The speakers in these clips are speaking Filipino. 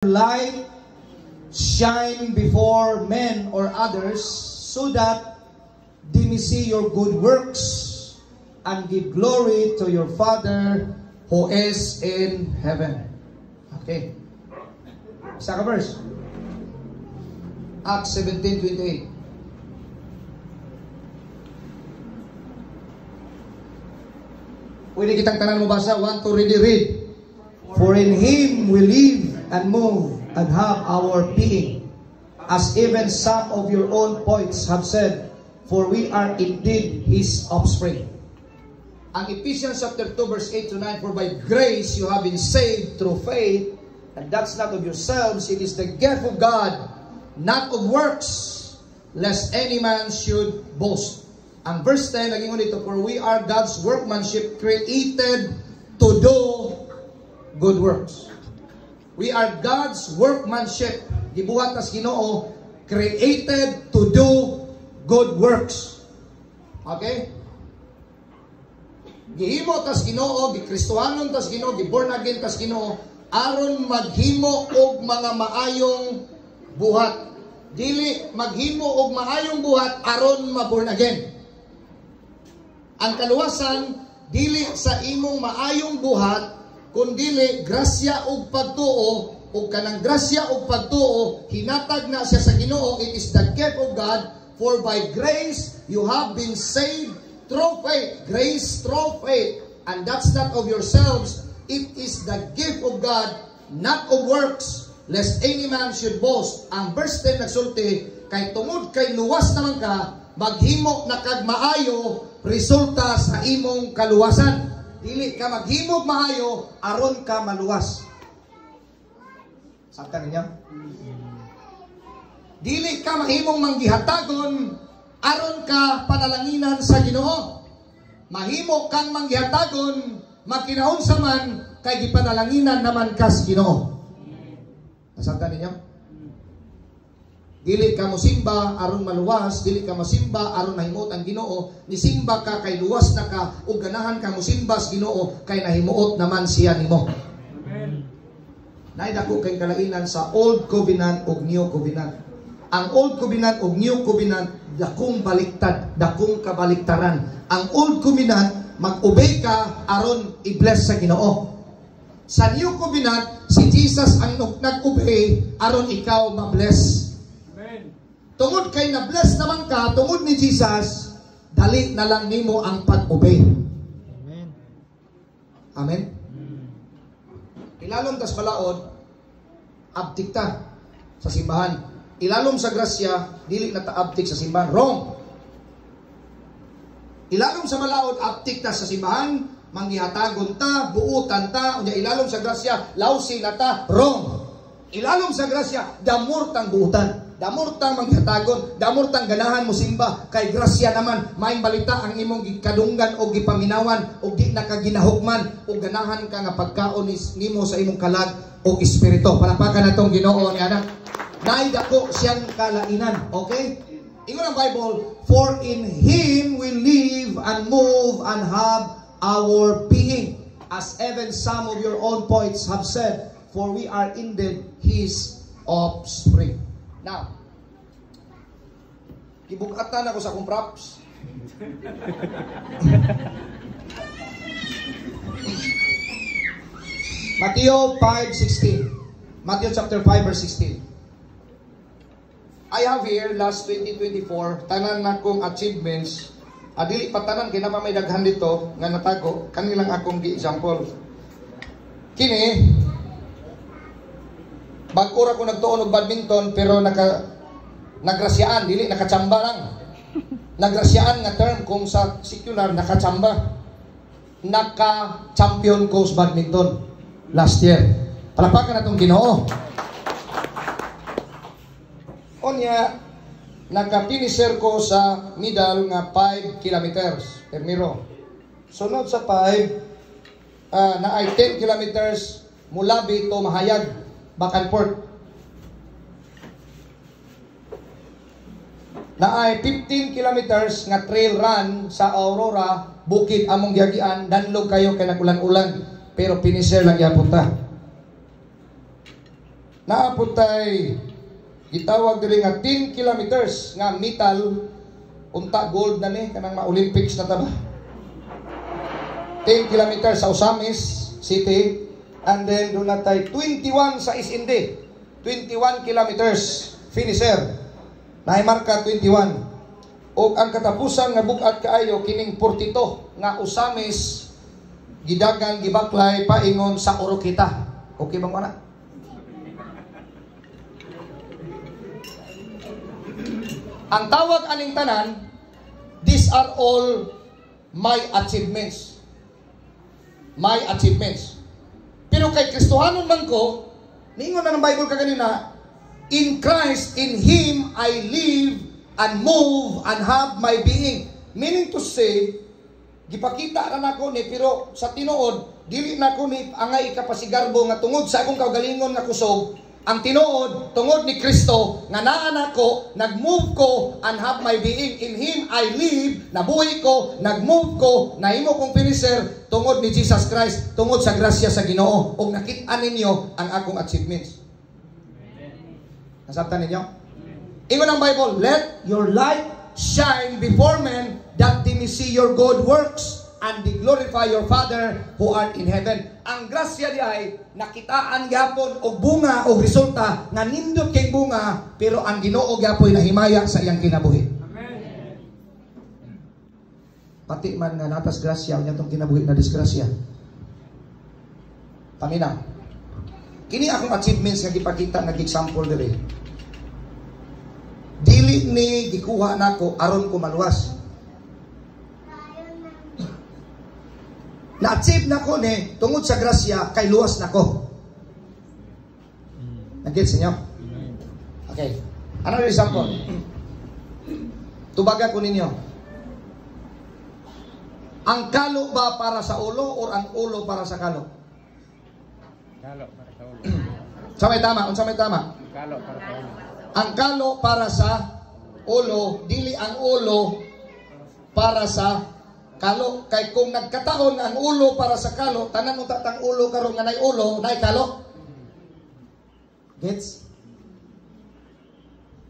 light shine before men or others, so that they may see your good works and give glory to your Father who is in heaven. Okay. Isa ka verse. Acts 17:28. Pwede kitang tanan mo basa. 1, 2, read. For in Him we live and move and have our being, as even some of your own poets have said, for we are indeed His offspring. Ang Ephesians chapter 2 verse 8 to 9, for by grace you have been saved through faith, and that's not of yourselves, it is the gift of God, not of works, lest any man should boast. Ang verse 10, laging nito, for we are God's workmanship, created to do good works. We are God's workmanship, gibuhat tas Ginoo, created to do good works. Okay? Gihimo tas Ginoo, gikristohanon tas Ginoo, giborn again tas Ginoo, aron maghimo og mga maayong buhat. Dili maghimo og maayong buhat aron maborn again. Ang kaluwasan dili sa imong maayong buhat, kundili grasya ug pagtuo, ug kanang grasya ug pagtuo hinatag na siya sa Ginoo. It is the gift of God, for by grace you have been saved through faith. Grace through faith, and that's not of yourselves, it is the gift of God, not of works, lest any man should boast. Ang verse 10 nagsulti, kay tungod kay luwas naman ka, maghimo na kag maayo resulta sa imong kaluwasan. Dili ka maghimog maayo aron ka maluwas. Sakta niya? Dili ka mahimong manggihatagon aron ka panalanginan sa Ginoo. Mahimo kang manggihatagon makinaunsa man kay gipanalanginan naman ka sa Ginoo. Sakta niya? Dili ka mosimba aron maluwas, dili ka mosimba aron mahimuot ang Ginoo. Nisimba ka kay luwas na ka, ug ganahan ka mosimba sa Ginoo kay nahimuot naman siya nimo. Amen. Naidako kay kalainan sa Old Covenant ug New Covenant. Ang Old Covenant ug New Covenant dakong baliktad, dakong kabaliktaran. Ang Old Covenant mag-obey ka aron i-bless sa Ginoo. Sa New Covenant si Jesus ang nag-obey aron ikaw ma-bless. Tungod kay na-bless naman ka, tungod ni Jesus, dali na lang nimo ang pag-obey. Amen. Amen? Ilalom tas balaod, abtik ta sa simbahan. Ilalom sa grasya, dili na ta abtik sa simbahan. Wrong. Ilalom sa balaod, abtik ta sa simbahan, manggihatagon ta, buutan ta, unya ilalom sa grasya, lawsi na ta. Wrong. Ilalom sa grasya, damor tang buutan. Damurtang manghatagon, damurtang ganahan mo simba, kay grasya naman, maing balita ang imong gikadunggan o gipaminawan, o di nakaginahukman, o ganahan ka nga pagkaon nimo sa imong kalag o espiritu. Palapakan na itong Ginoo ni anak. Naidako siyang kalainan. Okay? Ingon ang Bible, for in Him we live and move and have our being, as even some of your own poets have said, for we are indeed His offspring. Now, ibukatan ako sa akong props. Matthew 5:16. Matthew chapter 5 verse 16. I have here last 2024 tanan na kong achievements. Adili pa tanan kay na pa may daghan dito nga natago, kanilang akong gi-example. Kini bag-ura ko nagtuon og badminton pero nagrasyaan, dili nakachamba lang. Nagrasyaan nga term kung sa secular nakachamba. Naka-champion ko sa badminton last year. Palapakan natong Ginoo. Onya naka-finisher ko sa middle nga 5 kilometers Ermiro. Sunod sa 5 na ay 10 kilometers mula to Mahayag, back and forth. Na ay 15 kilometers nga trail run sa Aurora, bukid among giagian, danlog kayo kay nagulan-ulan, pero finisher lang gyapon ta. naaputay gitawag diri nga 10 kilometers nga metal unta gold na ni kanang ma-Olympics na taba. 10 kilometers sa Osamis City, and then doon natay 21 sa Isinde, 21 kilometers finisher na marka 21. O ang katapusan nga bukat kaayo kining 42 nga Osamis gidagan gibaklay paingon sa Orokita. Okay bang ana? Ang tawag aning tanan, these are all my achievements. My achievements. Pero kay Kristohanon man ko, niingon na ng Bible kaganina, in Christ, in Him, I live and move and have my being. Meaning to say, gipakita na nako ni, pero sa tinuod, dili nako ni angay kapasigarbo nga tungod sa akong kaugalingon nga kusog, ang tinuod, tungod ni Kristo, nga naanak ko, nag-move ko, and have my being. In Him, I live, nabuhay ko, nag-move ko, nahimo kong finisher, tungod ni Jesus Christ, tungod sa grasya sa Ginoo, o nakita ninyo ang akong achievements. Nasabtan ninyo? Ingon ang Bible, let your light shine before men, that they may see your good works, and they glorify your Father who art in heaven. Ang grasya di ay nakitaan gyapon og bunga og resulta nga nindot kay bunga, pero ang Ginoo gyapon nahimaya sa iyang kinabuhi. Amen. Pati man nga natas grasya unya tong kinabuhi na disgrasya. Paminaw. Kini akong achievements nga gipakita nga example diri. Dili ni gikuha nako aron ko maluwas. Na-achieve na ko ni tungod sa grasya kay luwas na ko. Nag-gets niyo? Okay. Another example. Tubaga ko ninyo. Ang kalo ba para sa ulo or ang ulo para sa kalo? Kalo para sa ulo. Samay tama. Unsa may tama? Kalo para sa ulo. Ang kalo para sa ulo, dili ang ulo para sa kalo. Kay kung nagkataon ang ulo para sa kalo, tanan mo tatang ulo karon nga nay ulo, nay kalo. Gets?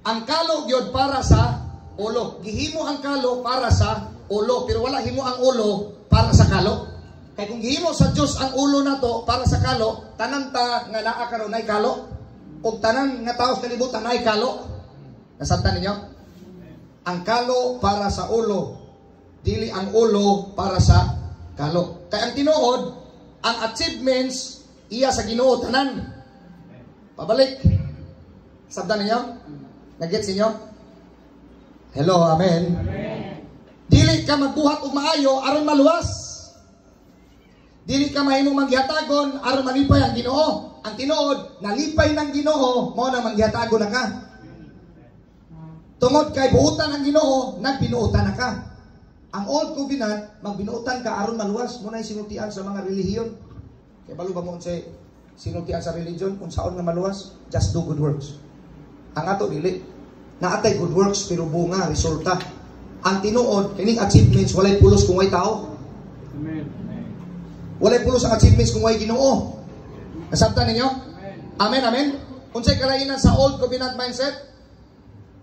Ang kalo gyud para sa ulo. Gihimo ang kalo para sa ulo, pero wala himo ang ulo para sa kalo. Kay kung gihimo sa Dios ang ulo nato para sa kalo, tanan ta nga naa karon nay kalo, ug tanan nga tawo sa kalibutan nay kalo. Nasabtan ninyo? Ang kalo para sa ulo, dili ang ulo para sa kalo. Kaya ang tinuod, ang achievements iya sa Ginoo tanan. Pabalik. Sabdan ninyo? Nag-gets ninyo? Hello, amen. Amen. Dili ka magbuhat og maayo aron maluwas. Dili ka mahimong manghihatagon aron malipay ang Ginoo. Ang tinuod, nalipay ng Ginoo, mo na manghihatagon na ka. Tungod kay buutan ang Ginoo, nagbinuutan na ka. Ang old covenant, magbinuutan ka aron maluwas. Muna yung sinultian sa mga relihiyon. Kaya balo ba mo unsay sinultian sa religion? Kung saan nga maluwas? Just do good works. Ang ato dili. Naatay good works, pero bunga, resulta. Ang tinuod, kining achievements, walay pulos kung way tao. Amen. Walay pulos ang achievements kung way Ginoo. Nasabtan ninyo? Amen, amen. Unsay kalainan sa old covenant mindset?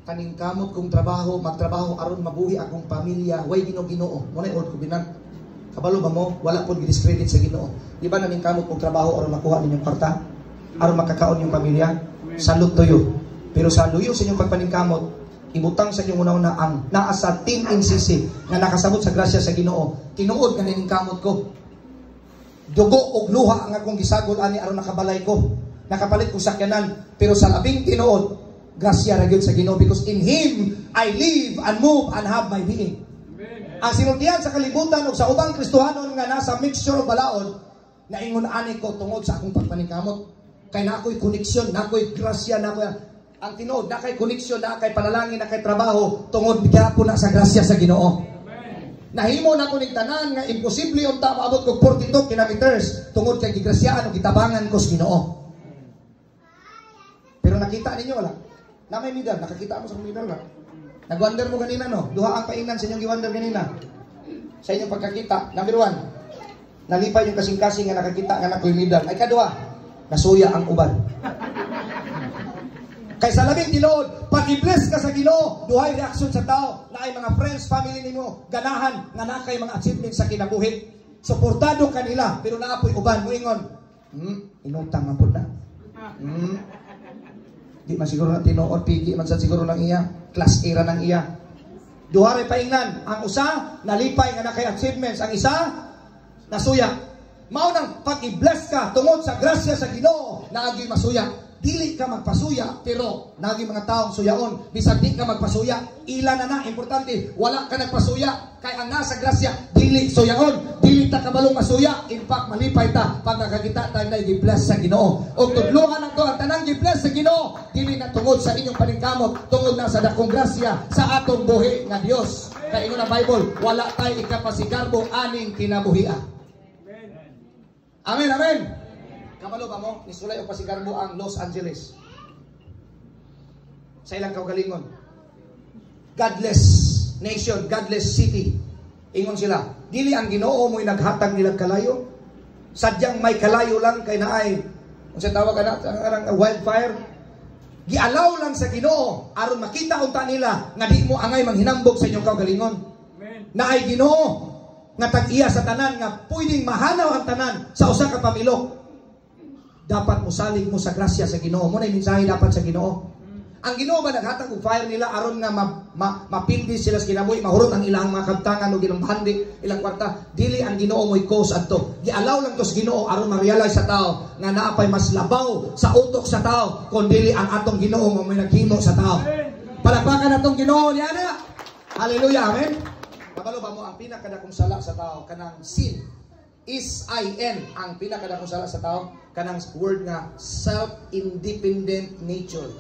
Kaning kamot kong trabaho, magtrabaho aron mabuhi akong pamilya, way Ginoo. Muna old covenant. Kabalo ba mo? Wala po discredit sa Ginoo. Di ba naning kamot kong trabaho aron makuha ninyong kwarta? Aron makakaon yung pamilya? Salute to you. Pero sa luyo sa inyong pagpaningkamot, ibutang sa inyong una-una ang naa sa team NCC na nakasabot sa grasya sa Ginoo. Tinuod nga naning kamot ko. Dugo og luha ang akong gisagol ani aron nakabalay ko. Nakapalit ko sakyanan, pero sa labing tinuod, grasya ra gyud sa Ginoo, because in Him I live and move and have my being. Amen. Ang sinultian sa kalibutan ug sa ubang Kristohanon nga nasa mixture of balaod, naingon ani ko tungod sa akong pagpaningkamot. Kay na ako'y koneksyon, na ako'y grasya, na ako'y ang tinuod, na kay koneksyon, na kay panalangin, na kay trabaho, tungod gyapon na sa grasya sa Ginoo. Amen. Nahimo na ko ning tanan nga imposible unta maabot ko 42 kilometers tungod kay gigrasyaan o gitabangan ko sa Ginoo. Pero nakita ninyo wala? Na may middle, nakakita mo sa middle na. Nag-wonder mo kanina, no? Duha ang painan sa inyong gi-wonder kanina. Sa inyong pagkakita. Number 1, nalipay yung kasing-kasing nga nakakita nga nakoy middle. Ay kadua, nasuya ang uban. Kay sa labing tinuod, pag i-bless ka sa Ginoo, duhay reaksyon sa tao na ay mga friends, family nimo, ganahan nga na kay mga achievements sa kinabuhi. Suportado kanila, pero naapoy uban mo ingon. Inutang man pud na. Di man siguro na tinuod, pigi man sa siguro ng iya, class A ra ng iya. Duha ray paingnan, ang usa nalipay nga na kay achievements, ang isa nasuya. Mao nang pag i-bless ka tungod sa grasya sa Ginoo, naagi masuya. Dili ka magpasuya, pero nagi mga taong suyaon. Bisag di ka magpasuya, ila na importante, wala ka nagpasuya. Kay ang nasa grasya, dili suyaon. Dili ta kabalong masuya. In fact, malipay ta pag nakakita tayo na i-bless sa Ginoo. O tudluhan ang to, ang tanang i-bless sa Ginoo, dili na tungod sa inyong paningkamot, tungod na sa dakong grasya sa atong buhi nga Dios. Kay ingon ang Bible, wala tayo ikapasigarbo aning kinabuhia. Amen, amen. Kabalo ba mo, nisulay o pasigarbo ang Los Angeles sa ilang kaugalingon. Godless nation, godless city. Ingon sila, dili ang Ginoo mo'y naghatag nila kalayo. Sadyang may kalayo lang kay naay, kung sa tawag na wildfire. Gialaw lang sa Ginoo aron makita unta nila nga di mo angay manghinambog sa inyong kaugalingon. Naay Ginoo nga tag-iya sa tanan nga pwedeng mahanaw ang tanan sa usa ka pamilok. Dapat mo salig mo sa grasya sa Ginoo. Mo na mensahe dapat sa Ginoo. Ang Ginoo ba naghatag og fire nila aron nga mapindi sila sa kinabuhi, mahurot ang ilang mga kabtangan o ilang bahandi, ilang kwarta. Dili ang Ginoo mo'y cause adto. Gialaw lang to sa Ginoo aron ma-realize sa tao nga naapay mas labaw sa utok sa tao kun dili ang atong Ginoo mo may naghimo sa tao. Palakpakan atong Ginoo niya na. Hallelujah, amen. Kabalo ba mo ang pinakadakong sala sa tao kanang sin? Is-I-N ang pinakadakong sala sa tao kanang word nga self-independent nature.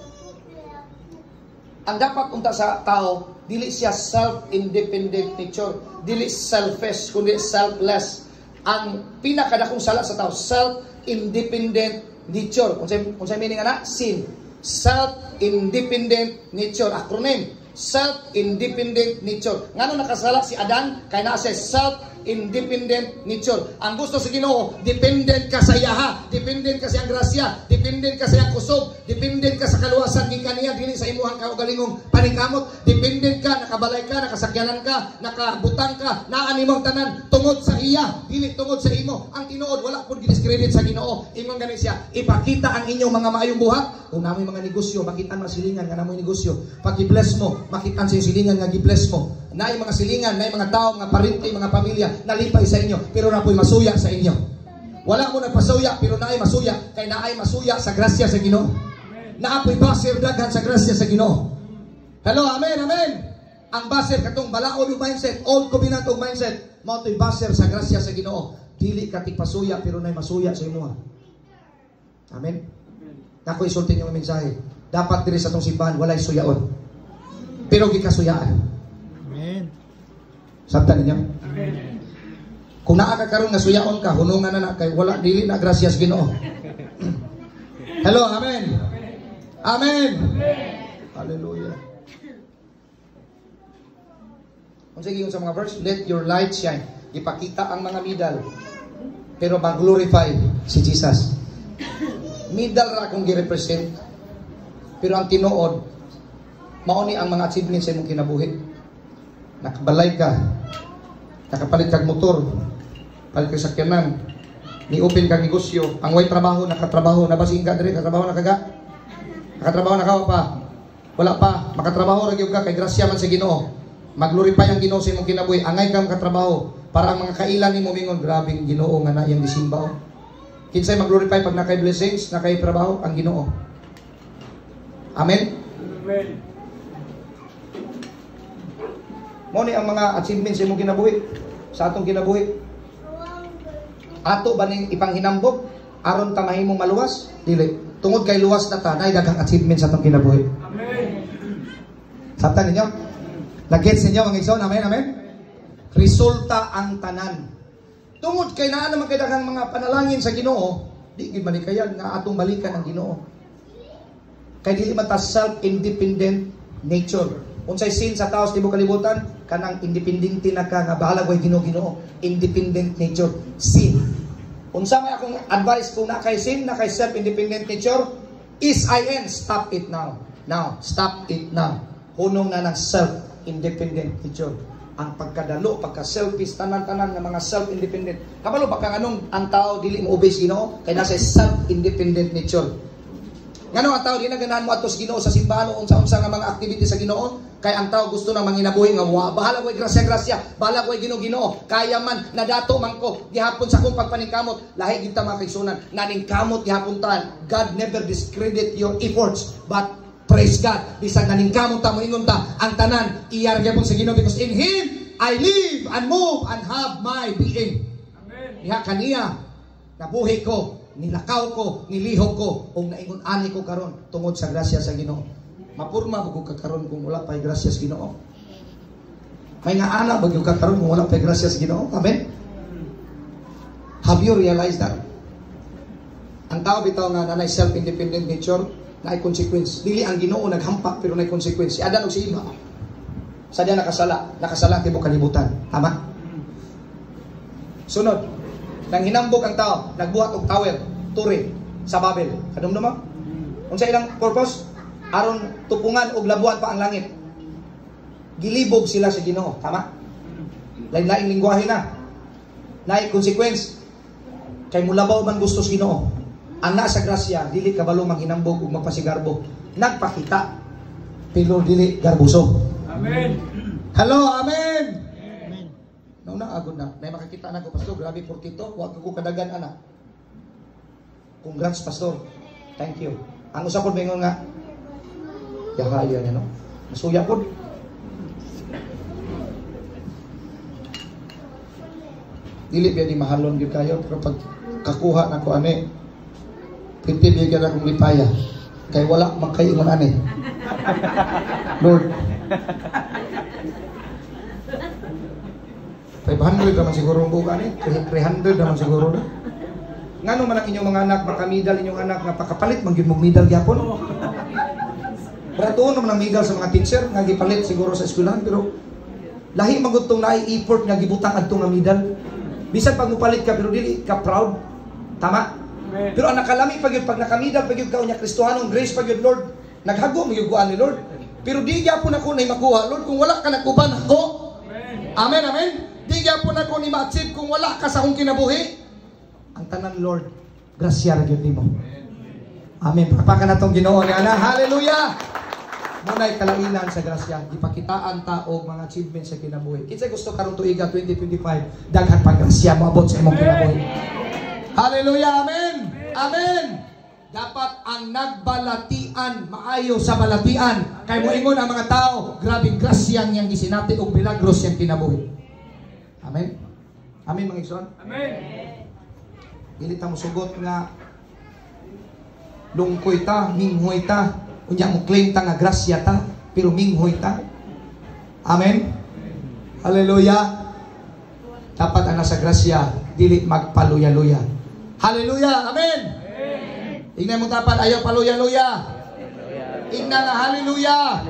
Ang dapat unta sa tao dili siya self-independent nature, dili selfish kundi selfless. Ang pinakadakong sala sa tao self-independent nature. Unsay meaning ana? Sin. Self-independent nature, acronym self-independent nature. Ngano nakasala si Adan kay naa siya self-independent nature. Ang gusto sa Ginoo, dependent ka sa iyaha, dependent ka sa iyang grasya, dependent ka sa iyang kusog, dependent ka sa kaluwasan gikan niya dili sa imuhang kaugalingong paningkamot, dependent ka, nakabalay ka, nakasakyanan ka, nakabutang ka, naa nimong tanan tungod sa iya, dili tungod sa imo. Ang tinuod wala pud gidiscredit sa Ginoo. Ingon gani siya, ipakita ang inyong mga maayong buhat. Kung namoy mga negosyo, makitaan mga silingan nga namoy negosyo. Pag i-bless mo, makitaan sa iyong silingan nga gi-bless mo. Naay mga silingan, naay mga tao, mga parinti, mga pamilya nalipay sa inyo, pero napoy masuya sa inyo. Wala mo nagpasuya, pero naay masuya, kay naay masuya sa grasya sa Ginoo. Naapoy basir daghan sa grasya sa Ginoo. Hello, amen, amen. Ang basir katong balaod yung mindset, old covenant og mindset, mao toy basir sa grasya sa Ginoo. Dili ka tigpasuya, pero naay masuya sa imo. Amen. Ako isultin yung mensahe. Dapat diri sa tong simbahan walay suyaon, pero gikasuyaan. Amen. Sabtan ninyo? Amen. Kung naa ka karon nga suyaon ka, hunungan na kay wala dili na grasyas Ginoo. Hello, amen. Amen. Hallelujah. Kung sige sa mga verse, let your light shine. Ipakita ang mga middle, pero mag-glorify si Jesus. Middle ra akong gi-represent, pero ang tinuod mao ni ang mga achievements sa imong kinabuhi. Nakabalay ka, nakapalit kag motor, palit kag sakyanan, ni-open kag negosyo, ang way trabaho, nakatrabaho, nabasing ka diri, nakatrabaho na kaga, nakatrabaho na ka pa, wala pa, makatrabaho ra gyud ka, kay grasya man sa Ginoo, maglorify ang Ginoo sa imong kinabuhi, angay ka makatrabaho, para ang mga kailan nimo mingon, grabing Ginoo nga na iyang gisimba. Kinsay maglorify pag nakay blessings, nakay trabaho, ang Ginoo. Amen? Amen. Mo ni ang mga achievements sa imong kinabuhi, sa atong kinabuhi. Ato ba ning ipanghinambog aron ta mahimong maluwas? Dili. Tungod kay luwas na ta, nay daghang achievements sa atong kinabuhi. Amen. Sabtan ninyo? Nag-gets ninyo ang igsoon? Amen, amen? Resulta ang tanan. Tungod kay naa naman kay daghang mga panalangin sa Ginoo, di gid malikayan nga atong balikan ang Ginoo. Kay dili man ta self-independent nature. Unsay sin sa taos tibuok kalibutan, kanang independente na ka nga bahala koy Ginoo. Independent nature, sin. Unsa may akong advice kung na kay sin, na kay self-independent nature, S-I-N, stop it now. Now, stop it now. Hunong na ng self-independent nature. Ang pagkadalo, pagka-selfish, tanan-tanan ng mga self-independent. Kabalo, baka anong ang tao dili mo obey Ginoo, kaya nasa self-independent nature. Ngano ang tao di na ganahan mo atos Ginoo sa simbahan o unsa-unsa nga mga activity sa Ginoo, kay ang tao gusto na manginabuhi nga bahala ko grasya-grasya, bahala ko Ginoo, kaya man nadato man ko gihapon sa akong pagpaningkamot, lahi gid ta mga kaigsunan, naningkamot gihapon ta. God never discredit your efforts, but praise God, bisag naningkamot ta mo ingon ta, ang tanan iyar gyapon sa Ginoo, because in Him I live and move and have my being. Amen. Diha kaniya nabuhi ko, nilakaw ko, nilihok ko, o naingon ani ko karon tungod sa grasya sa Ginoo. Mapurma ba ko kakaroon kung wala pa'y grasya sa Ginoo? May nga ana ba yung kakaroon kung wala pa'y grasya sa Ginoo? Amen? Have you realized that? Ang tao bitaw nga nanay self-independent nature, na ay consequence. Dili ang Ginoo naghampak pero na ay consequence. Si Adan o si Eva, sa diya nakasala tibo kalibutan. Tama? Sunod, nang hinambog ang tao, nagbuhat og tower, turi, sa Babel. Kadumdum mo? Unsa ilang purpose? Aron tupungan og labuan pa ang langit. Gilibog sila sa Ginoo. Tama? Lain-laing lingwahe na. Naay consequence. Kay mulabaw man gusto sa Ginoo. Ang nasa grasya, dili kabalo manghinambog ug magpasigarbo. Nagpakita, pero dili garbuso. Amen. Hello, amen. Nauna agud na. May makakita na ko, pastor, grabe 42, wa ko kadagan ana. Congrats, pastor. Thank you. Ang usapon mingon nga yahayo niya, no? Masuya pod. Dili biya di mahalon gyud kayo, pero pag kakuha nako ani, piti bigyan akong lipaya. Kay wala makaingon ani. Lord, 500 naman siguro ang buka ni, 300 naman siguro na. Ngano man ang inyong mga anak, makamidal inyong anak nga pakapalit man gyud mong medal gyapon. Bratuon naman ang medal sa mga teacher nga gipalit siguro sa eskwelahan, pero lahi magutong naay effort nga gibutang adto nga medal. Bisan pag mupalit ka pero dili ka proud. Tama? Amen. Pero ang nakalami pag nakamidal pag yun ka unya Kristohanong grace pag yun Lord, naghago mo yung kuan ni Lord. Pero di gyapon ako na makuha Lord kung wala ka nagkuban ako. Amen, amen. Di gyapon ako ni ma-achieve kung wala ka sa akong kinabuhi. Ang tanan Lord, grasya ra gyud nimo. Amen. Papakan natong Ginoo ni ana. Hallelujah. Munay kalainan sa grasya, gipakitaan ta og mga achievements sa kinabuhi. Kinsay gusto karon tuiga 2025, daghan pang grasya moabot sa imong kinabuhi. Hallelujah, amen. Amen. Dapat ang nagbalatian maayo sa balatian. Kay moingon ang mga tao, grabing grasya niyang gisinati og milagros siyang kinabuhi. Amen. Amen mga igsoon. Amen. Dili ta mo sugot nga lungkoy ta, minghoy ta. Unya mo claim ta nga grasya ta, pero minghoy ta. Amen. Hallelujah. Dapat ang nasa grasya, dili magpaluya-luya. Hallelujah. Amen. Ingnan mo dapat ayaw paluya-luya. Ingnan nga hallelujah.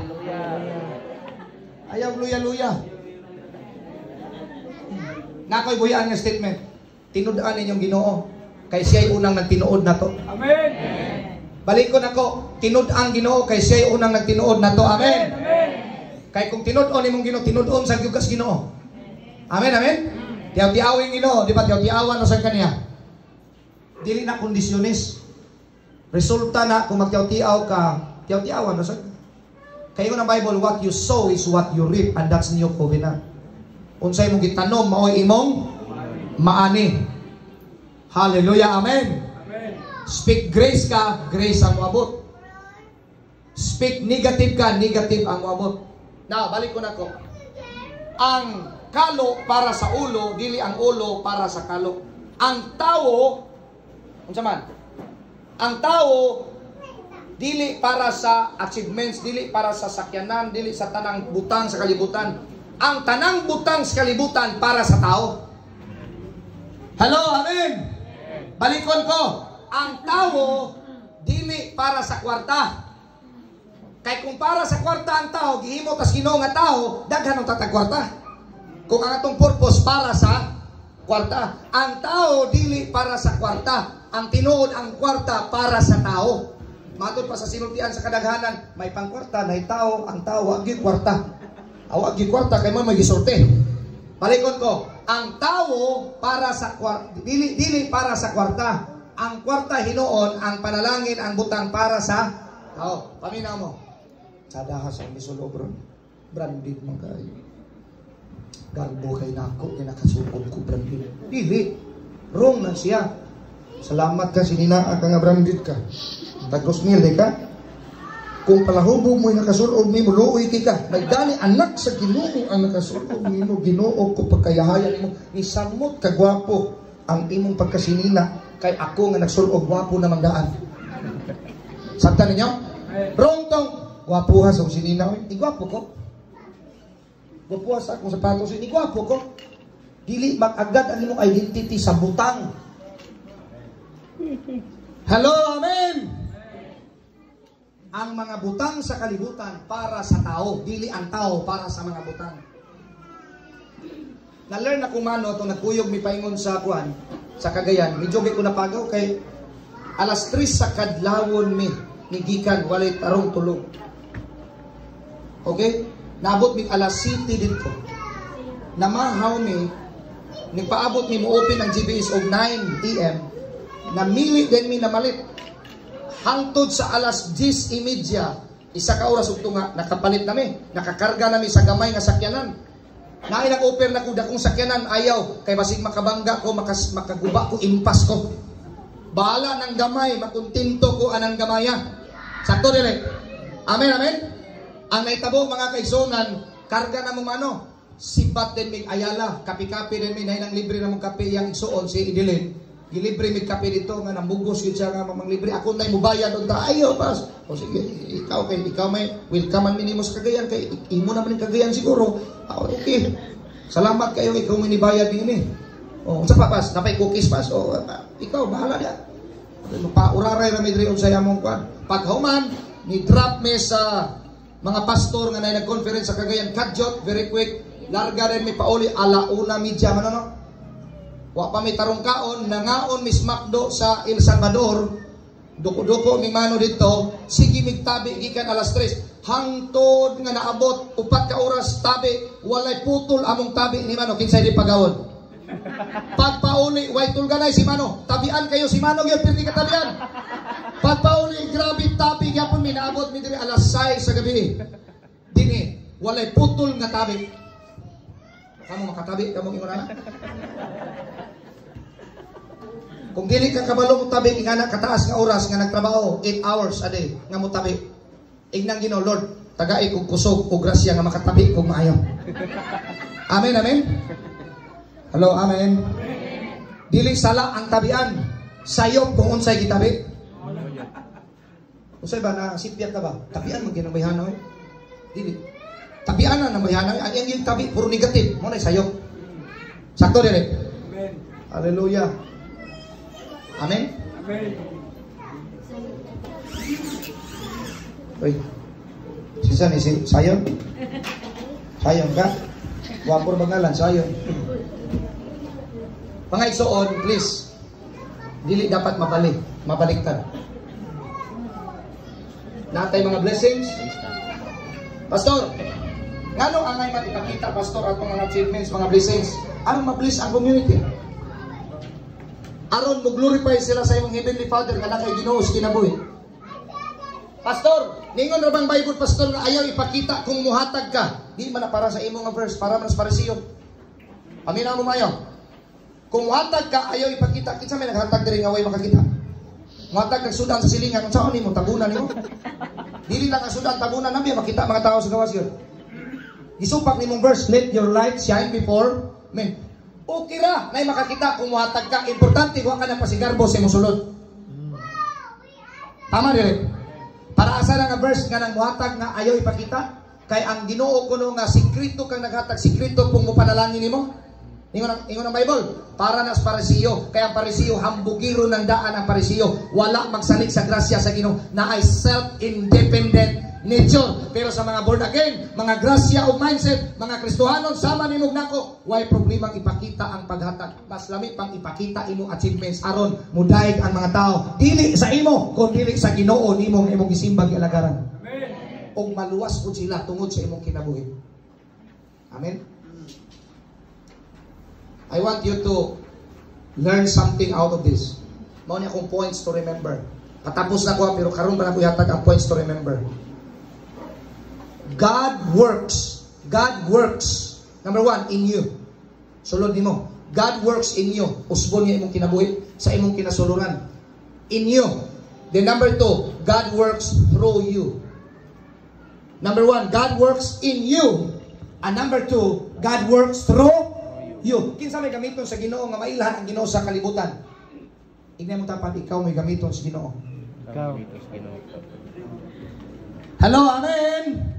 Ayaw luya-luya. Nakoy buhian nga statement. Tinud-an ninyong Ginoo kay siya'y unang nagtinuod na to. Amen. Balikon ako, tinud-ang Ginoo kay siya'y unang nagtinuod na to. Amen. Amen. Kay kung tinud-on imong Ginoo, tinud-on sa gyugas Ginoo. Amen, amen. Tiyaw-tiyawing Ginoo, di ba tiyaw-tiyawan na sa kaniya. Dili na kondisyonis. Resulta na kung magtiyaw-tiyaw ka, tiyaw-tiyawan na sa. Kaya ng Bible, what you sow is what you reap, and that's new covenant. Unsay mong gitanom, maoy imong maani. Hallelujah, amen. Speak grace ka, grace ang moabot. Speak negative ka, negative ang moabot. Now, balik ko na ko. Ang kalo para sa ulo, dili ang ulo para sa kalo. Ang tao, unsa man? Ang tao, dili para sa achievements, dili para sa sakyanan, dili sa tanang butang sa kalibutan. Ang tanang butang sa kalibutan para sa tao. Hello, amen. Balikon ko. Ang tao, dili para sa kwarta. Kay kung para sa kwarta ang tao, gihimo tas Ginoo nga tao, daghan ang tatag kwarta. Kung ang atong purpose para sa kwarta. Ang tao, dili para sa kwarta. Ang tinuod ang kwarta para sa tao. Matod pa sa sinultian sa kadaghanan, may pangkwarta, may tao, ang tao, wag gyud kwarta. Awag gyud kwarta, kay mo may gisorte. Palikon ko, ang tao para sa kwarta, dili para sa kwarta. Ang kwarta hinuon, ang panalangin, ang butang para sa tao. Paminaw mo. Sa dahas ang misulo, bro. Branded man kayo. Galbo kay nako, kay nakasukod ko branded. Dili. Wrong na siya. Salamat ka, sininaa ka nga branded ka. Tagos mil, di ka? Kung palahubo mo'y nakasulog mo, luoy ka. Nagdani anak sa Ginoo ang nakasulog mo, Ginoo ko pagkayahayan mo. Nisamot ka gwapo ang imong pagkasinina kay ako nga nagsulog gwapo na magdaan. Sabta ninyo? Wrong tong gwapo ha sa sinina. Igwapo ko. Gwapo ha sa akong sapatos. Igwapo ko. Dili mag-agad ang imong identity sa butang. Hello, amen! Ang mga butang sa kalibutan para sa tao, dili ang tao para sa mga butang. Na-learn na kumano itong nagkuyog mi paingon sa kuan, sa Cagayan. Medyo ko napagaw kay alas 3 sa kadlawon mi gikan walay tarong tulog. Okay? Naabot mi alas 7 dito. Namahaw mi, nagpaabot mi mo open ang GBS og 9 AM. Namili din mi na malit. Hangtod sa alas 10:30, isa ka oras ug tunga nakapalit nami, nakakarga nami sa gamay nga sakyanan. Naay nag-offer na ko dakong sakyanan, ayaw kay basig makabangga ko, makaguba ko, impas ko. Bahala ng gamay, makuntinto ko anang gamaya. Sakto dire. Amen, amen. Ang naitabo mga kaigsonan, karga na mo mano. Sibat din mig Ayala, kapi-kapi din mi nahinang libre na mong kape yang igsuon si Idilin. Gilibre mig kape dito nga namugos yun siya nga mamang libre. Ako na'y mubayad doon ta. Ayaw, pas. O sige, ikaw may welcome man minimo sa Cagayan. Kay imo naman yung Cagayan siguro. Okay. Salamat kayo, ikaw may nibayad din eh. O, sa pa, pas. Napay cookies, pas. O, ikaw, bahala niya. Pauraray na midriyon sa yamong kwan. Paghuman, ni-drop me sa mga pastor nga na nag-conference sa Cagayan. Kadjot, very quick. Larga rin may pauli, alauna midya. Ano, no? Wa pa may tarong kaon, nangaon mis Macdo sa El Salvador, duko-duko mi mano dito, sige migtabi gikan alas 3, hangtod nga naabot 4 ka oras tabi, walay putol among tabi ni mano, kinsay di pagawon. Pagpauli, way tulganay si mano, tabian kayo si mano, gyud pirti ka tabian. Pagpauli, grabe tabi, gyapon mi naabot mi diri alas 6 sa gabi. Dini, walay putol nga tabi. Kamu makatabi, kamu ingon na. Kung dili ka kabalo mo tabi, ingana kataas nga oras nga nagtrabaho, 8 hours a day nga mo tabi. Ignang Ginoo, Lord, tagai kog kusog o grasya nga makatabi kog maayo. Amen, amen. Hello, amen. Dili sala ang tabian. Sayop kung unsay gitabi. Usay ba na sipya ka ba? Tabian mo ginabayhanaw. Dili. Tabian na bayhanaw. Ang yung tabi puro negative. Mo na sayop. Sakto dire. Amen. Hallelujah. Amen? Amen. Uy. Sisa ni si Sayon? Sayon ka? Wapor bangalan, Sayon. Mga igsoon, please. Dili dapat mabaliktad. Natay mga blessings. Pastor, ngano angay ipakita, Pastor, atong mga achievements, mga blessings? Aron ma-bless ang community. Aron mo glorify sila sa imong Heavenly Father nga nakay Ginoo sa kinabuhi. Pastor, ningon ra bang Bible, Pastor, nga ayaw ipakita kung muhatag ka? Di man na para sa imong verse, para man sa parisiyo. Paminaw mo mayo. Kung muhatag ka, ayaw ipakita. Kinsa may naghatag diri nga way makakita? Muhatag kag sudan sa silingan, unsa ni mo tabunan nimo? Dili lang ang sudan tabunan nabi makita mga tao sa gawas yun. Isupak nimong verse, let your light shine before men. Okay ra, nay makakita kung muhatag ka. Importante, huwag ka na pasigarbo sa musulod. Tama dire. Para asa na nga verse nga nang muhatag nga ayaw ipakita. Kay ang Ginoo kuno nga sikrito kang naghatag, sikrito kung mo panalangin nimo. Ingon ang Bible, para nas Parisiyo. Kaya ang Parisiyo, hambugiro ng daan ang Parisiyo. Wala magsalig sa grasya sa Ginoo, na ay self-independent nature. Pero sa mga born again, mga grasya o mindset, mga Kristohanon, sama ni Mugnako, way problemang ipakita ang paghatag. Mas lami pang ipakita imo achievements aron mudaig ang mga tao. Dili sa imo, kung dili sa Ginoo nimong imong gisimbang ilagaran. Amen. O maluwas po sila tungod sa imong kinabuhi. Amen. I want you to learn something out of this. Mao ni akong points to remember. Katapos na ko, pero karon pa na ko yatag ang points to remember. God works. God works. Number 1, in you. Sulod nimo. God works in you. Usbon niya imong kinabuhi sa imong kinasuluran. In you. Then number 2, God works through you. Number 1, God works in you. And number 2, God works through you. Kinsa may gamiton sa Ginoo nga mailhan ang Ginoo sa kalibutan? Ingnan mo tapat, ikaw may gamiton sa Ginoo. Ikaw. Hello, amen.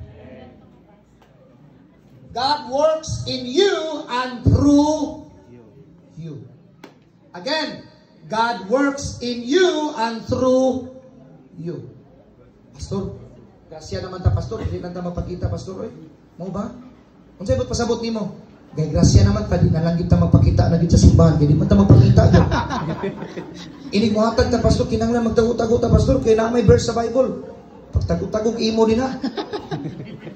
God works in you and through you. Again, God works in you and through you. Pastor, grasya naman ta, pastor. Hindi lang ta mapakita, pastor. Mau ba? Unsay bot pasabot nimo? Gay grasya naman pa, di na lang kita magpakita na dito sa simbahan. Hindi man ta magpakita dyan. Inig mo hatag ta, pastor, kinanglan magtago-tago ta, pastor, kaya na may verse sa Bible. Pagtago-tagog imo din ha.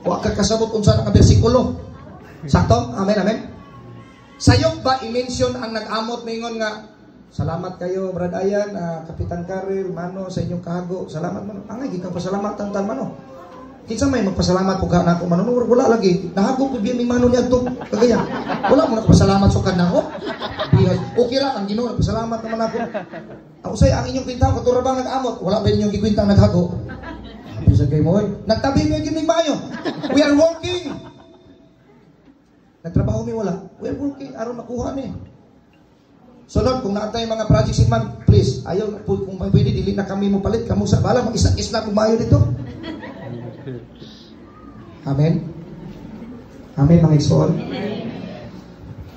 Huwag ka kasabot unsa na ka bersikulo. Sakto? Amen, amen. Sayok ba i-mention ang nag-amot mingon nga, salamat kayo, Brad Ayan, Kapitan Karel, Mano, sa inyong kahago. Salamat, Mano. Angay, gikang pasalamatan tan, Mano. Kinsa may magpasalamat po ka na ako, Mano. Wala lagi. Nahagok ko biya may Mano niya ito. Kagaya. Wala mo nagpasalamat so ka na ako. Okay ra, ang Ginoo, nagpasalamat naman ako. Ako say, ang inyong kwintang, katurabang nag-amot. Wala ba inyong gikwintang naghago? Bisa kay mo, nagtabi mo yung bayo. We are working. Nagtrabaho mi wala. We are working. Aron makuha ni. Sunod, kung naatay mga projects in man, please, ayaw, kung may pwede, dili na kami mo palit. Kamu sa bala, mag-isa-is na kumayo dito. Amen. Amen, mga igsoon.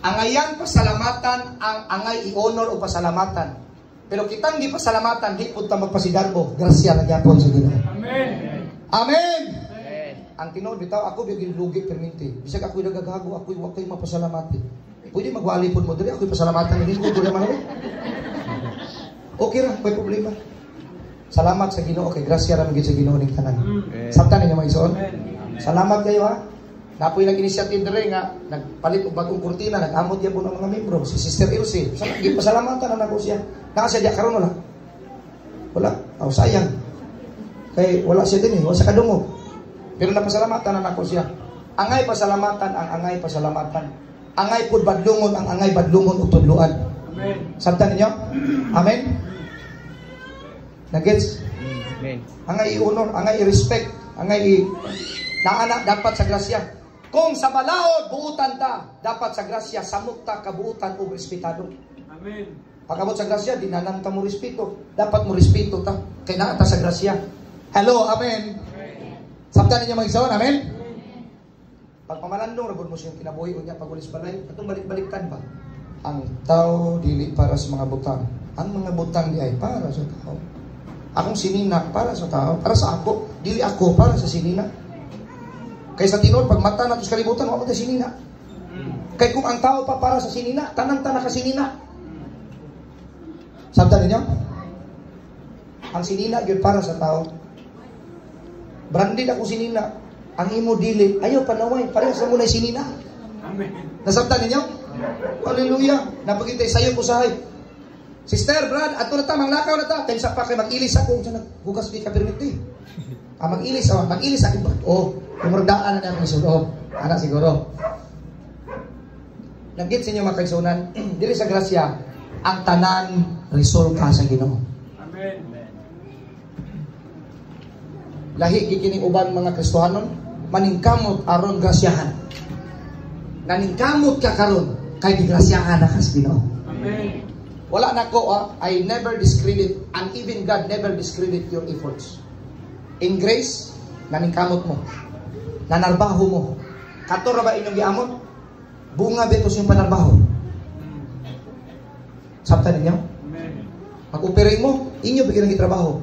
Angayang pasalamatan, ang angay i-honor o pasalamatan. Pero kitang di pasalamatan, di punta magpasidarbo. Grasya na gyapon sa Ginoo. Amen. Amen. Ang tinuod bitaw ako bigin lugi perminti. Bisag ako'y nagagago, ako'y wa kay mapasalamati. Pwede magwali pud mo diri, ako'y pasalamatan din ko dili man. Okay ra, may problema. Salamat sa Ginoo kay grasya ra magid sa Ginoo ning tanan. Sabtan ninyo mga igsoon. Salamat kayo ha. Napoy nag-initiative dire nga nagpalit og bagong kurtina, nag-amot gyapon ang mga membro, si Sister Ilse. Pasalamatan na nako siya. Naka siya karon wala. Wala. Aw sayang. Kay wala siya din wala sa kadungog. Pero napasalamatan na nako siya. Angay pasalamatan ang angay pasalamatan. Angay pud badlungon ang angay badlungon ug tudloan. Amen. Sabtan ninyo? Amen. Nagets? Amen. Angay i-honor, angay i-respect, angay naanak dapat sa grasya. Kung sa balaod buutan ta, dapat sa grasya samot ta kabuutan ug respetado. Amen. Pagabot sa grasya, dinanan ta mo respeto. Dapat mo respeto ta kay naa ta sa grasya. Hello, amen. Sabtan ninyo mga igsoon, amen? Pag pamalandong, rabon mo siyang kinabuhi o niya pagulis balay, itong balik-balikan ba? Ang tao dili para sa mga butang. Ang mga butang di ay para sa tao. Akong sinina para sa tao, para sa ako. Dili ako para sa sinina. Kaya sa tinod, pag mata natin sa kalibutan, wala tayo sinina. Kaya kung ang tao pa para sa sinina, tanang-tanang ka sinina. Sabtan ninyo? Ang sinina yun para sa tao. Branded ako sinina. Ang imo dili, ayaw panaway, parehas na muna sinina. Amen. Nasabtan ninyo? Hallelujah. Napagintay sayo ko sahay. Sister, Brad, ato na ta, manglakaw na ta. Kaya sa pa kayo mag-ilis ako. Hugas di ka permiti. Mag-ilis ako. Oh, kumurdaan na namin sulo. Anak siguro. Nag-get sa inyo mga kaigsunan. Dili sa grasya, ang tanan resolve ka sa Ginoo. Amen. Lahi gikining uban mga Kristohanon, maningkamot aron grasyahan. Naningkamot ka karon kay gigrasyahan na ka sa Ginoo. Amen. Wala na ko, I never discredit, and even God never discredit your efforts. In grace, naningkamot mo. Nanarbaho mo. Kato ra ba inyong giamot? Bunga beto siyang panarbaho. Sabtan ninyo? Amen. Mag-operate mo, inyo bigyan ng trabaho.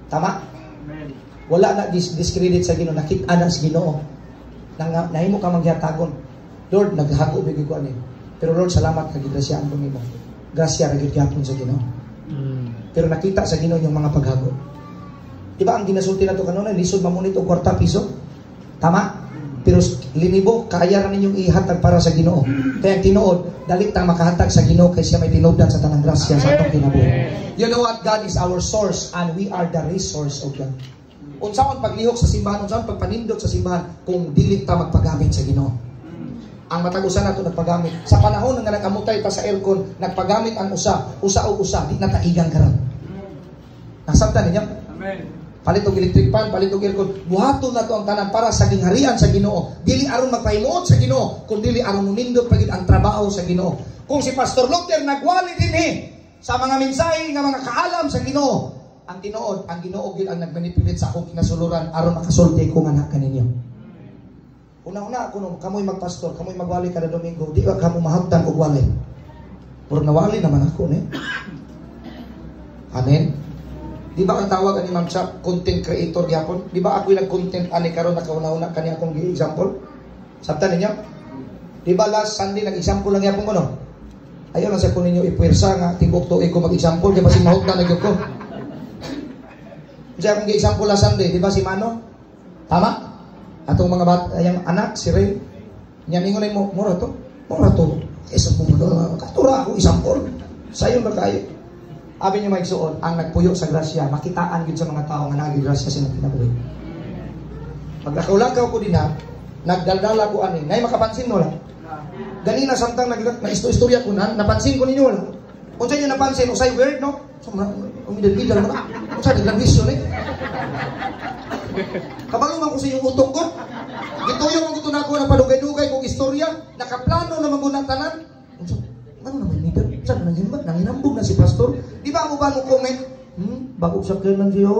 Tama? Amen. Wala na discredit sa Ginoo, nakita na sa Ginoo. Nahimo ka magyatagon. Lord, naghago bigay ko ani. Pero Lord, salamat kay gigrasyaan ko nimo. Grasya ra gyud gyapon sa Ginoo. Pero nakita sa Ginoo yung mga paghago. Diba ang ginasulti nato kanuna, lisod mamunit og 40 piso? Tama? Pero linibo, kaya ra ninyong ihatag para sa Ginoo. Kaya tinuod, dali tang makahatag sa Ginoo kay siya may tinubdan sa tanang grasya sa atong kinabuhi. You know what? God is our source and we are the resource of God. Unsaon paglihok sa simbahan, unsaon pagpanindot sa simbahan kung dili ta magpagamit sa Ginoo. Ang matagusan nato nagpagamit. Sa panahon nga nag-amutay ta sa aircon, nagpagamit ang usa o usa, di na taigang karon. Nasabtan ninyo? Amen. Palit og electric fan, palit og aircon. Buhaton na to ang tanan para sa gingharian sa Ginoo. Dili aron magpahimuot sa Ginoo, kun dili aron munindot pagid ang trabaho sa Ginoo. Kung si Pastor Luther nagwali dinhi sa mga mensahe nga mga kaalam sa Ginoo, ang tinuod, ang Ginoo gid ang nagmanipulate sa akong kinasuluran aron makasulti ko nga anak kaninyo. Una-una ako nung kamoy magpastor, kamoy magwali kada Domingo, di ba kamo mahaptan og wali? Pero nawali naman ako ni. Amen. Di ba ang tawag ani Ma'am Chap, content creator gyapon? Di ba ako nag-content ani karon nakauna-una kani akong gi-example? Sabtan ninyo? Di ba last Sunday nag-example lang gyapon ko no? Ayaw lang sa ko ninyo ipuwersa nga tibok tuig ko mag-example kay basi mahot na nagyud ko. Diyan akong gi-example last Sunday, di ba si Mano? Tama? Atong mga ayang anak si Ray. Nya ningon mo, mura to. Isa po mo katura ako example. Sayon ba kayo? Abi niyo maigsuon, ang nagpuyo sa grasya, makitaan gid sa mga tao nga naging grasya sila kinabuhi. Pag nakaulakaw ko din ha, nagdaldala ko ani, nay makapansin mo lang. Ganina samtang nag-istorya ko na, napansin ko ninyo lang. Kung sa inyo napansin, usay weird no? So, umidal-idal mo na. Kung sa naglang-vision eh. Kabalo man ko sa inyong utok ko. Gituyo ang gusto na ako na padugay-dugay kong istorya, nakaplano na magunatanan. Ano naman leader? Saan nanginambog na si pastor? Di ba mo ba mo comment? Bago sa kailan siya,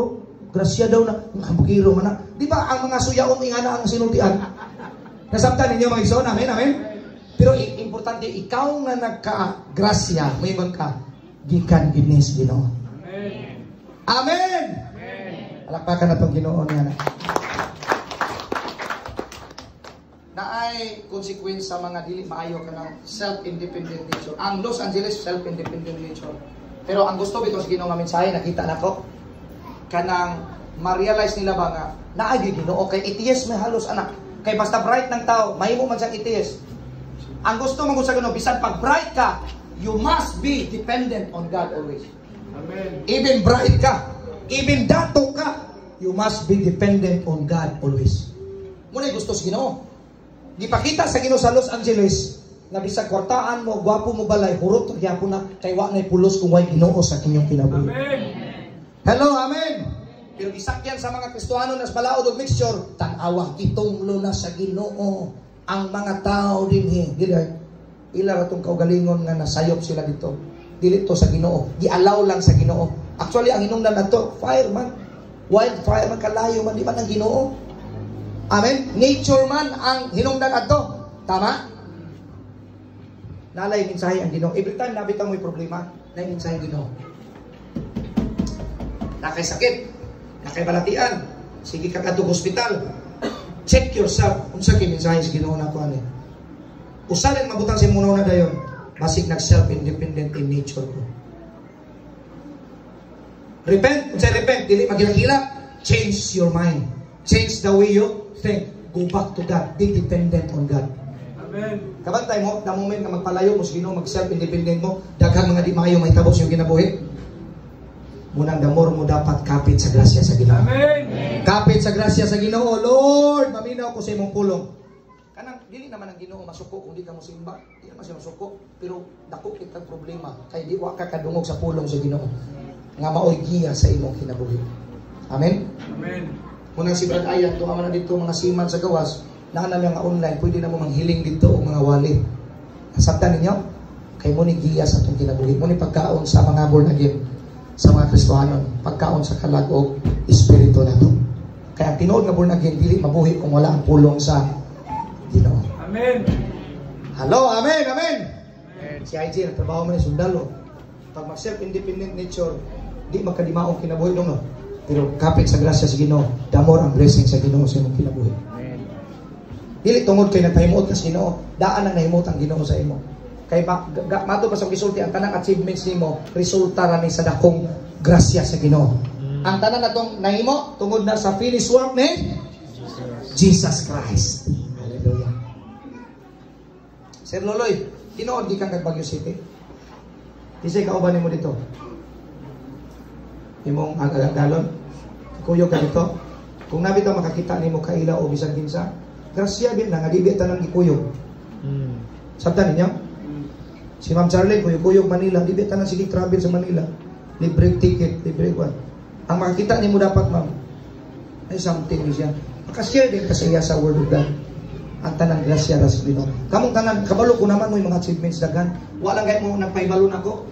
grasya daw na, bukiro man na. Di ba ang mga suyaong ingana ang sinultian? Nasabtan ninyo mga igsoon, amen, amen? Pero importante, ikaw nga nagka-grasya, may ibang ka, gikan ginis Ginoo. Amen. Amen! Alakpakan na itong Ginoo niya na. Naay consequence sa mga dili maayo ka ng self-independent nature. Ang Los Angeles, self-independent nature. Pero ang gusto bito sa Ginoo nga mensahe, nakita na ko, kanang ma-realize nila ba nga, naay Ginoo, kay ETS may halos anak. Kay basta bright ng tao, mahimo man siyang ETS. Ang gusto mong sa Ginoo, bisan pag bright ka, you must be dependent on God always. Amen. Even bright ka, even dato ka, you must be dependent on God always. Muna gusto sa Ginoo. Gipakita sa Ginoo sa Los Angeles nga bisag kwartaan mo, gwapo mo balay, hurot gyapon na kay wa nay pulos kung way Ginoo sa inyong kinabuhi. Amen. Hello, amen. Pero gisakyan sa mga Kristohano nas balaod og mixture, tan-awa kitunglo na sa Ginoo ang mga tao dinhi. Dili ila ratong kaugalingon nga nasayop sila dito. Dili to sa Ginoo. Gi-allow lang sa Ginoo. Actually ang hinungdan nato, fire man. Wildfire man kalayo man di man ang Ginoo. Amen. Nature man ang hinungdan ato. Tama? Nalay mensahe ang Ginoo. Every time nabitang may problema, na mensahe ang Ginoo. Nakay sakit, nakay balatian, sige ka kadtong hospital. Check yourself. Unsa kay mensahe sa Ginoo nato ani? Usalan mabutang sa muna na dayon. Basig nag self-independent in nature ko. Repent, unsa repent, dili magilak-ilak. Change your mind. Change the way you think. Go back to God. Be dependent on God. Amen. Kabantay mo, na moment na magpalayo mo sa Ginoo, mag self-independent mo, daghang mga di maayo may tabos yung kinabuhi. Munang damor mo dapat kapit sa grasya sa Ginoo. Amen. Kapit sa grasya sa Ginoo. Lord, maminaw ko sa imong pulong. Kanang dili naman ang Ginoo masuko kung di ka mo simba. Di naman siya masuko, pero dako kitang problema kay di wa ka kadungog sa pulong sa Ginoo. Nga maoy giya sa imong kinabuhi. Amen. Amen. Munang si Brad Ayat, tuwa man na dito mga siman sa gawas, naanam yung online, pwede na mo manghiling dito o mga wali. Nasabtan ninyo? Kay mo ni giya sa itong kinabuhi. Mo ni pagkaon sa mga born again, sa mga Kristohanon, pagkaon sa kalag o espiritu na ito. Kaya tinuod nga born again, dili mabuhi kung wala ang pulong sa Ginoo. Amen. Hello, amen, amen. Amen. Si IG, nagtrabaho mo ni sundalo. Pag mag-self-independent nature, di makadimaong kinabuhi dong, no? Pero kapit sa grasya sa Ginoo, the more ang blessing sa Ginoo sa imong kinabuhi. Dili tungod kay nagpahimuot ka sa Ginoo, daan ang nahimuot ang Ginoo sa imo. Kay mato pa sa gisulti ang tanang achievements nimo resulta ra ni sa dakong grasya sa Ginoo. Ang tanan natong nahimo tungod na sa finished work ni Jesus Christ. Hallelujah. Sir Loloy, tinuod di kang Baguio City? Kisay kauban nimo dito? Imong agagalon? Kuyo ka dito? Kung nabitaw makakita nimo kaila o bisan kinsa, grasya din na nga di tanang gikuyog. Sabtan ninyo? Si Ma'am Charlie, kuyog Manila, di tanang sige travel sa Manila. Libre ticket, libre kwan. Ang makakita nimo dapat, ma'am, ay something siya. Makashare din kasi sa Word of God. Ang tanang grasya ras Ginoo. Kamong tanan kabalo ko naman mo yung mga achievements daghan. Wala gay mo nagpaibalo nako.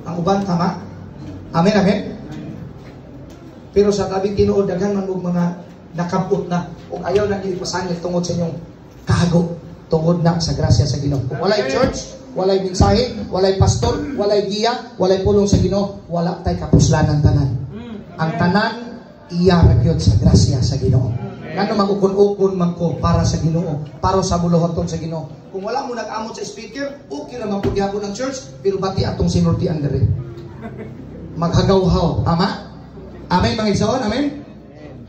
Ang uban tama. Amen, amen. Pero sa tabing tinuod daghan man og mga nakabot na ug ayaw na gipasangil tungod sa inyong kahago tungod na sa grasya sa Ginoo. Kung walay church, walay mensahe, walay pastor, walay giya, walay pulong sa Ginoo, wala tay kapuslanan tanan. Ang tanan iya ra gyud sa grasya sa Ginoo. Ngano magukon-ukon man ko para sa Ginoo, para sa buluhaton sa Ginoo. Kung wala mo nag-amot sa speaker, okay ra man pud gyapon ng church, pero bati atong sinultian diri. Maghagaw-haw, ama? Amen mga igsoon, amen.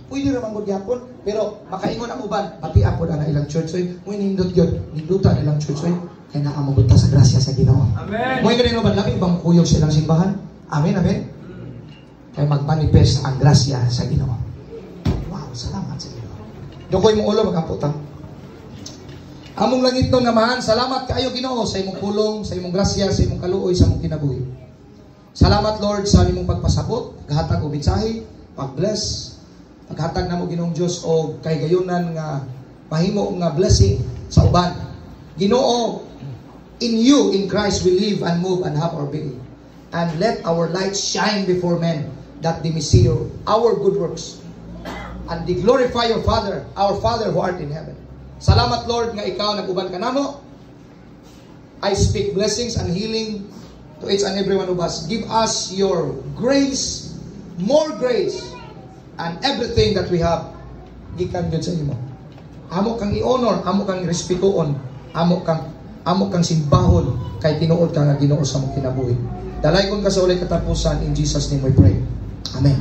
Pwede ra man pud gyapon, pero makaingon ang uban, bati apod ana ilang church oy, mo nindot gyud, ninduta ilang church oy, kay naa mo sa grasya sa Ginoo. Amen. Mo ingani uban labi bang kuyog silang simbahan. Amen, amen. Kay magmanifest ang grasya sa Ginoo. Wow, salamat sa Ginoo. Dukoy mo ulo magamputang. Among langit no namahan, salamat kaayo Ginoo sa imong pulong, sa imong grasya, sa imong kaluoy, sa imong kinabuhi. Salamat Lord sa imong pagpasabot, gahatag og mensahe, pag-bless, paghatag namo Ginoong Dios og kaygayonan nga mahimo nga blessing sa uban. Ginoo, in you, in Christ we live and move and have our being. And let our light shine before men, that they may see our good works and they glorify your Father, our Father who art in heaven. Salamat Lord nga ikaw nag-uban ka namo. I speak blessings and healing to each and every one of us. Give us your grace, more grace, and everything that we have gikan gyud sa imo. Amo kang i-honor, amo kang i-respetoon, amo kang simbahon kay tinuod ka nga Ginoo sa mong kinabuhi. Dalay kon ka sa ulay katapusan, in Jesus name we pray. Amen.